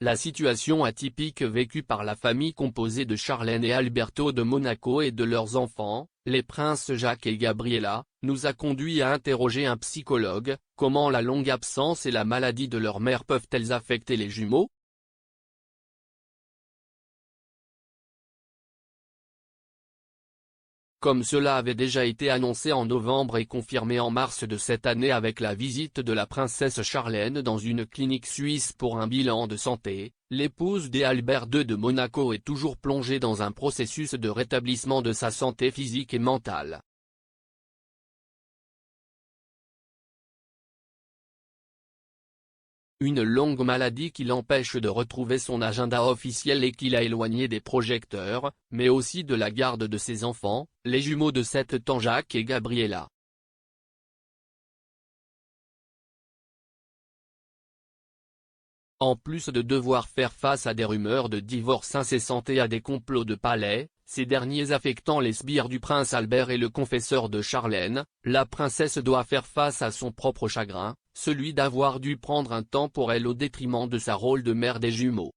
La situation atypique vécue par la famille composée de Charlène et Alberto de Monaco et de leurs enfants, les princes Jacques et Gabriella, nous a conduit à interroger un psychologue. Comment la longue absence et la maladie de leur mère peuvent-elles affecter les jumeaux? Comme cela avait déjà été annoncé en novembre et confirmé en mars de cette année avec la visite de la princesse Charlène dans une clinique suisse pour un bilan de santé, l'épouse d'Albert II de Monaco est toujours plongée dans un processus de rétablissement de sa santé physique et mentale. Une longue maladie qui l'empêche de retrouver son agenda officiel et qui l'a éloigné des projecteurs, mais aussi de la garde de ses enfants, les jumeaux de 7 ans Jacques et Gabriella. En plus de devoir faire face à des rumeurs de divorce incessantes et à des complots de palais, ces derniers affectant les sbires du prince Albert et le confesseur de Charlène, la princesse doit faire face à son propre chagrin, celui d'avoir dû prendre un temps pour elle au détriment de sa rôle de mère des jumeaux.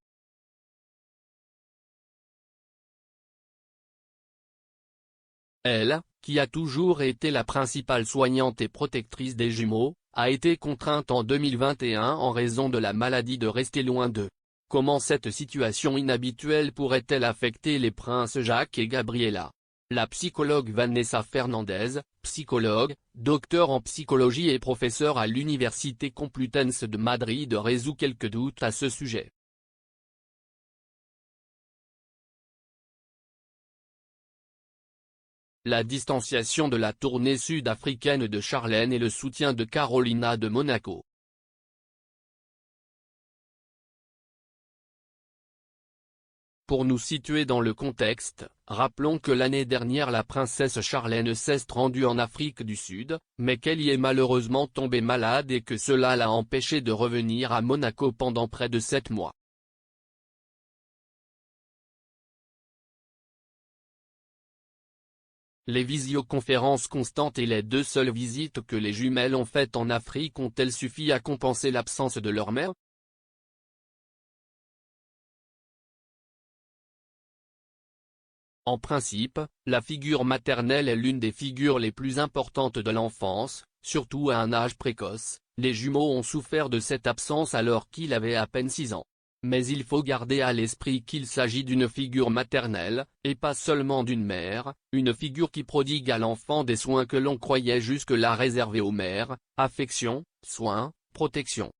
Elle, qui a toujours été la principale soignante et protectrice des jumeaux, a été contrainte en 2021 en raison de la maladie de rester loin d'eux. Comment cette situation inhabituelle pourrait-elle affecter les princes Jacques et Gabriella? La psychologue Vanessa Fernandez, psychologue, docteur en psychologie et professeure à l'Université Complutense de Madrid résout quelques doutes à ce sujet. La distanciation de la tournée sud-africaine de Charlène et le soutien de Carolina de Monaco. Pour nous situer dans le contexte, rappelons que l'année dernière la princesse Charlène s'est rendue en Afrique du Sud, mais qu'elle y est malheureusement tombée malade et que cela l'a empêchée de revenir à Monaco pendant près de 7 mois. Les visioconférences constantes et les 2 seules visites que les jumelles ont faites en Afrique ont-elles suffi à compenser l'absence de leur mère? En principe, la figure maternelle est l'une des figures les plus importantes de l'enfance, surtout à un âge précoce. Les jumeaux ont souffert de cette absence alors qu'il avait à peine 6 ans. Mais il faut garder à l'esprit qu'il s'agit d'une figure maternelle, et pas seulement d'une mère, une figure qui prodigue à l'enfant des soins que l'on croyait jusque-là réservés aux mères, affection, soins, protection.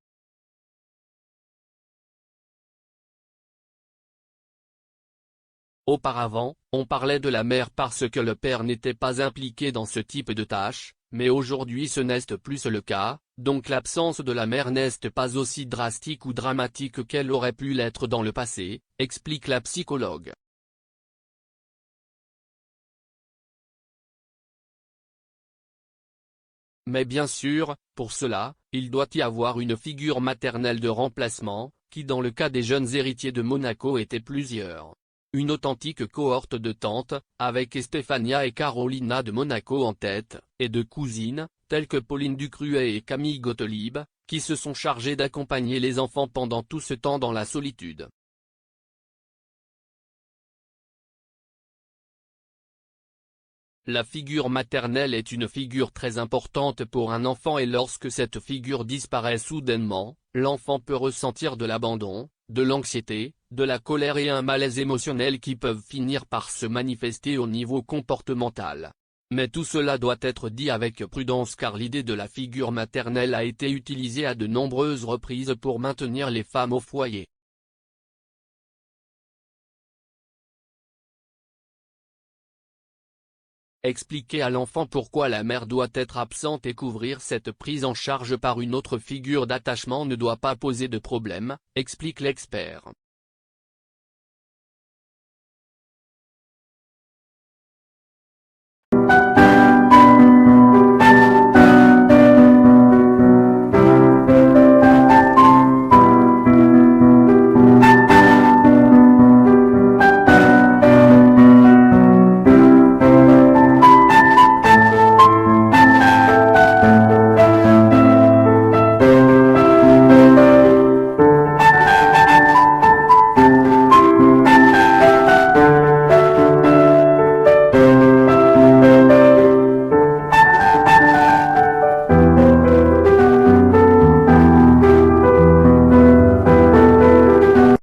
Auparavant, on parlait de la mère parce que le père n'était pas impliqué dans ce type de tâches, mais aujourd'hui ce n'est plus le cas, donc l'absence de la mère n'est pas aussi drastique ou dramatique qu'elle aurait pu l'être dans le passé, explique la psychologue. Mais bien sûr, pour cela, il doit y avoir une figure maternelle de remplacement, qui dans le cas des jeunes héritiers de Monaco étaient plusieurs. Une authentique cohorte de tantes, avec Stéphania et Carolina de Monaco en tête, et de cousines, telles que Pauline Ducruet et Camille Gottlieb, qui se sont chargées d'accompagner les enfants pendant tout ce temps dans la solitude. La figure maternelle est une figure très importante pour un enfant et lorsque cette figure disparaît soudainement, l'enfant peut ressentir de l'abandon, de l'anxiété, de la colère et un malaise émotionnel qui peuvent finir par se manifester au niveau comportemental. Mais tout cela doit être dit avec prudence car l'idée de la figure maternelle a été utilisée à de nombreuses reprises pour maintenir les femmes au foyer. Expliquer à l'enfant pourquoi la mère doit être absente et couvrir cette prise en charge par une autre figure d'attachement ne doit pas poser de problème, explique l'expert.